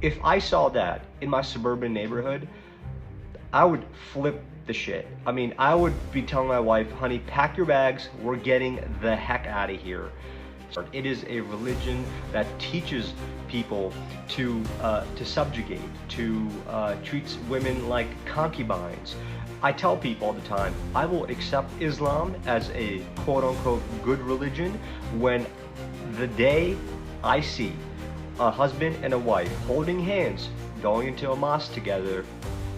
if I saw that in my suburban neighborhood, I would flip the shit. I mean, I would be telling my wife, honey, pack your bags, we're getting the heck out of here. It is a religion that teaches people to subjugate, to treats women like concubines. I tell people all the time, I will accept Islam as a quote-unquote good religion when the day I see a husband and a wife holding hands, going into a mosque together,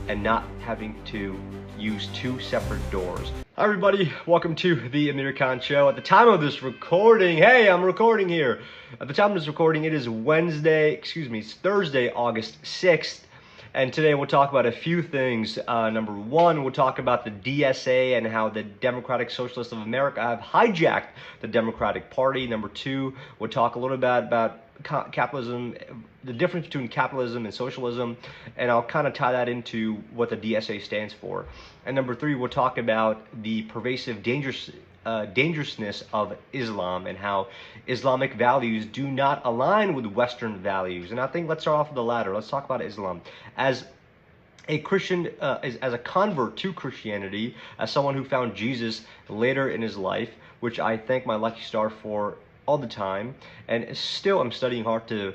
and not having to use two separate doors. Hi everybody, welcome to the Amir Khan Show. At the time of this recording, hey, I'm recording here. At the time of this recording, it is Thursday, August 6th. And today we'll talk about a few things. Number one, we'll talk about the DSA and how the Democratic Socialists of America have hijacked the Democratic Party. Number two, we'll talk a little bit about capitalism, the difference between capitalism and socialism, and I'll kind of tie that into what the DSA stands for. And number three, we'll talk about the pervasive dangerousness of Islam and how Islamic values do not align with Western values. And I think let's start off with the latter. Let's talk about Islam. As a Christian, as a convert to Christianity, as someone who found Jesus later in his life, which I thank my lucky star for all the time, and still I'm studying hard to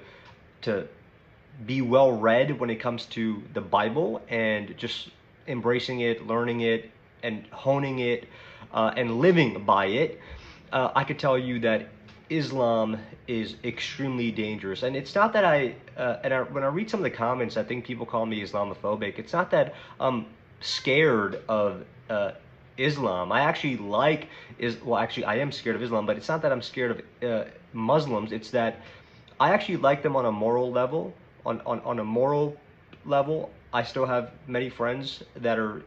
be well read when it comes to the Bible and just embracing it, learning it, and honing it, and living by it. I could tell you that Islam is extremely dangerous, and it's not that when I read some of the comments, I think people call me Islamophobic. It's not that I'm scared of Islam. I actually I am scared of Islam, but it's not that I'm scared of Muslims. It's that I actually like them on a moral level. On a moral level, I still have many friends that are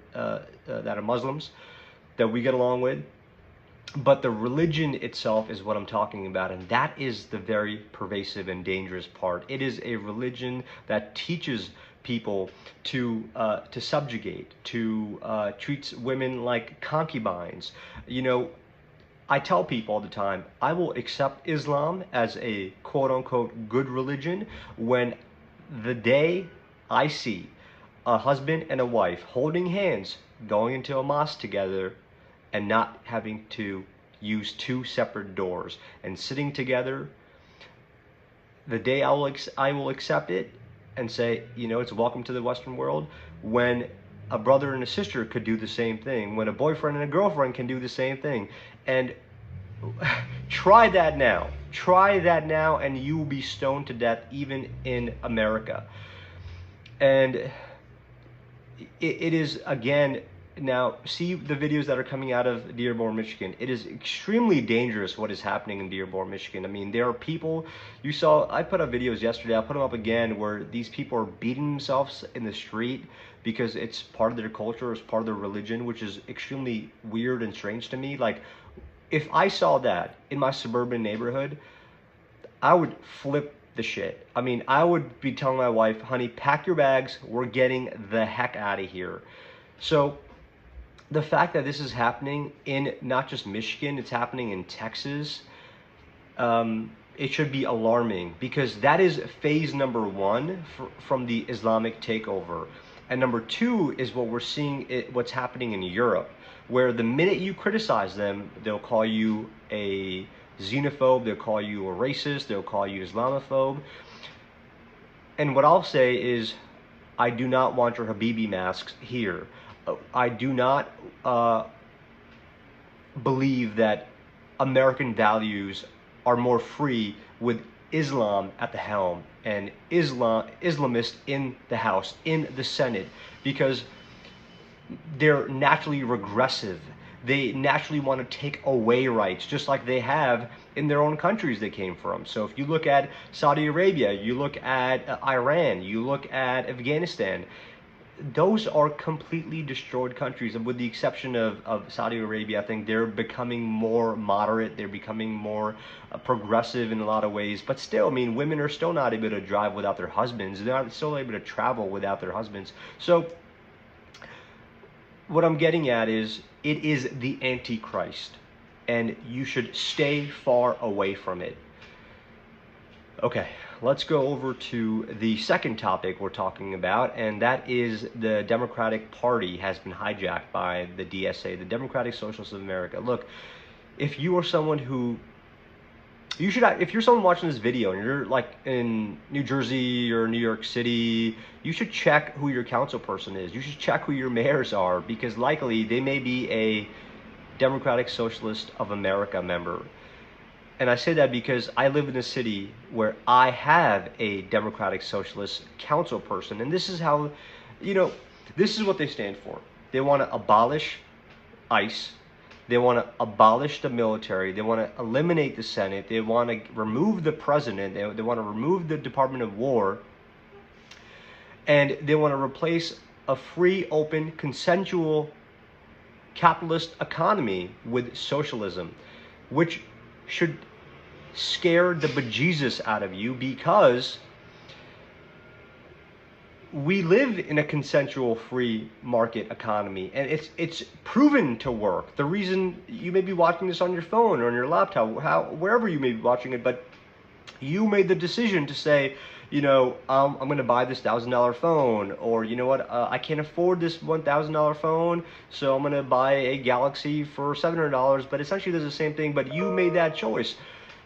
Muslims that we get along with. But the religion itself is what I'm talking about, and that is the very pervasive and dangerous part. It is a religion that teaches people to subjugate, to treats women like concubines. You know, I tell people all the time, I will accept Islam as a quote-unquote good religion when the day I see a husband and a wife holding hands, going into a mosque together, and not having to use two separate doors and sitting together. The day I will accept it and say, you know, it's welcome to the Western world, when a brother and a sister could do the same thing, when a boyfriend and a girlfriend can do the same thing. And try that now, and you will be stoned to death even in America. And it is, again, now see the videos that are coming out of Dearborn, Michigan. It is extremely dangerous what is happening in Dearborn, Michigan. I mean, there are people, you saw, I put up videos yesterday, I'll put them up again, where these people are beating themselves in the street because it's part of their culture, it's part of their religion, which is extremely weird and strange to me. Like, if I saw that in my suburban neighborhood, I would flip the shit. I mean, I would be telling my wife, honey, pack your bags, we're getting the heck out of here. So the fact that this is happening in not just Michigan, it's happening in Texas, it should be alarming, because that is phase number one from the Islamic takeover. And number two is what we're seeing, what's happening in Europe, where the minute you criticize them, they'll call you a xenophobe, they'll call you a racist, they'll call you Islamophobe. And what I'll say is, I do not want your Habibi masks here. I do not believe that American values are more free with Islam at the helm and Islamists in the House, in the Senate, because they're naturally regressive. They naturally want to take away rights, just like they have in their own countries they came from. So if you look at Saudi Arabia, you look at Iran, you look at Afghanistan, those are completely destroyed countries. And with the exception of Saudi Arabia, I think they're becoming more moderate, they're becoming more progressive in a lot of ways. But still, I mean, women are still not able to drive without their husbands. They're not still able to travel without their husbands. So what I'm getting at is, it is the Antichrist, and you should stay far away from it. Okay, let's go over to the second topic we're talking about, and that is the Democratic Party has been hijacked by the DSA, the Democratic Socialists of America. Look, if you are someone who if you're someone watching this video and you're like in New Jersey or New York City, you should check who your council person is. You should check who your mayors are, because likely they may be a Democratic Socialist of America member. And I say that because I live in a city where I have a Democratic Socialist council person. And this is how, this is what they stand for. They want to abolish ICE. They want to abolish the military. They want to eliminate the Senate. They want to remove the president. They want to remove the Department of War. And they want to replace a free, open, consensual capitalist economy with socialism, which should scare the bejesus out of you, because we live in a consensual free market economy, and it's proven to work. The reason you may be watching this on your phone or on your laptop, wherever you may be watching it, but you made the decision to say, I'm going to buy this $1,000 phone, or you know what, I can't afford this $1,000 phone, so I'm going to buy a Galaxy for $700, but essentially does the same thing, but you made that choice.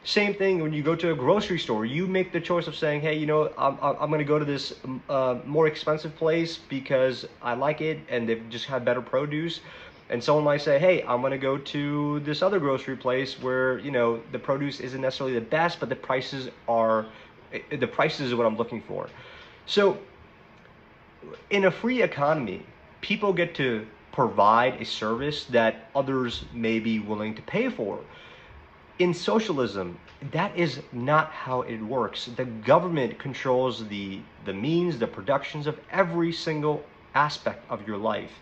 Same thing when you go to a grocery store. You make the choice of saying, hey, I'm going to go to this more expensive place because I like it and they've just had better produce. And someone might say, hey, I'm going to go to this other grocery place where, the produce isn't necessarily the best, but the prices is what I'm looking for. So in a free economy, people get to provide a service that others may be willing to pay for. In socialism, that is not how it works. The government controls the means, the productions of every single aspect of your life.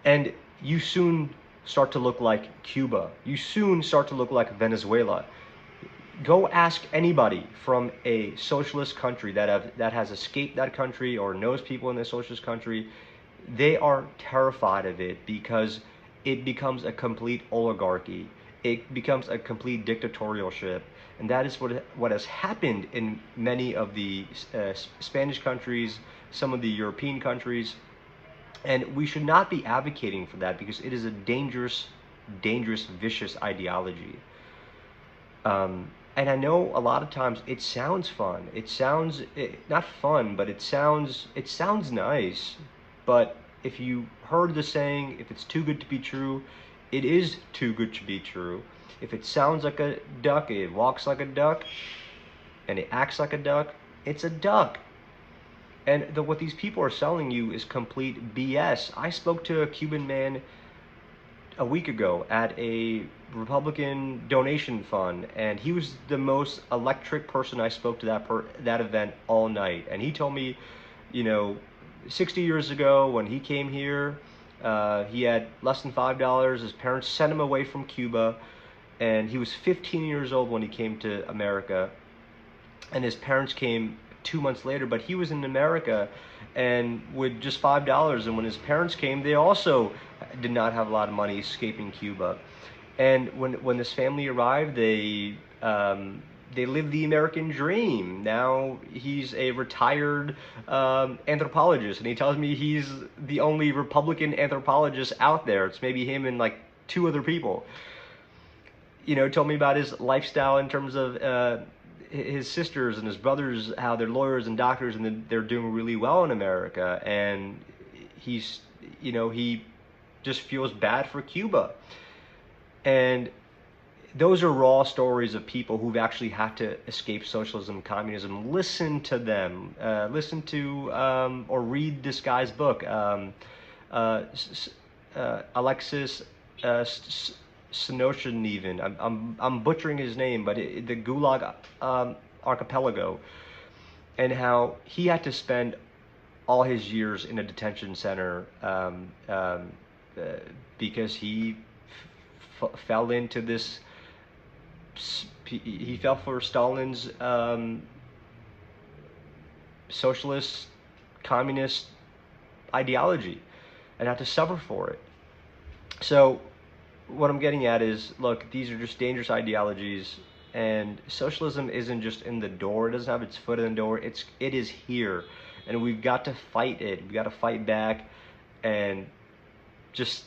And you soon start to look like Cuba. You soon start to look like Venezuela. Go ask anybody from a socialist country that has escaped that country or knows people in the socialist country. They are terrified of it because it becomes a complete oligarchy. It becomes a complete dictatorship, and that is what has happened in many of the Spanish countries, some of the European countries, and we should not be advocating for that because it is a dangerous, vicious ideology. And I know a lot of times it sounds fun. It sounds not fun, but it sounds nice. But if you heard the saying, if it's too good to be true, it is too good to be true. If it sounds like a duck, it walks like a duck, and it acts like a duck, it's a duck. And what these people are selling you is complete BS. I spoke to a Cuban man a week ago at a Republican donation fund, and he was the most electric person I spoke to that event all night. And he told me, 60 years ago when he came here, he had less than $5. His parents sent him away from Cuba, and he was 15 years old when he came to America. And his parents came 2 months later, but he was in America and with just $5. And when his parents came, they also did not have a lot of money, escaping Cuba. And when this family arrived, they lived the American dream. Now he's a retired anthropologist, and he tells me he's the only Republican anthropologist out there. It's maybe him and like 2 other people. Told me about his lifestyle in terms of his sisters and his brothers, how they're lawyers and doctors, and they're doing really well in America. And he just feels bad for Cuba. And those are raw stories of people who've actually had to escape socialism, communism. Listen to them. Listen to or read this guy's book, Alexis Sinoshanevan. I'm butchering his name, but the Gulag Archipelago, and how he had to spend all his years in a detention center because he fell into this. He fell for Stalin's socialist, communist ideology and had to suffer for it. So what I'm getting at is, look, these are just dangerous ideologies, And socialism isn't just in the door. It doesn't have its foot in the door. It is here, and we've got to fight it. We've got to fight back, and just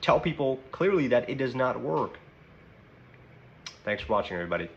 tell people clearly that it does not work. Thanks for watching, everybody.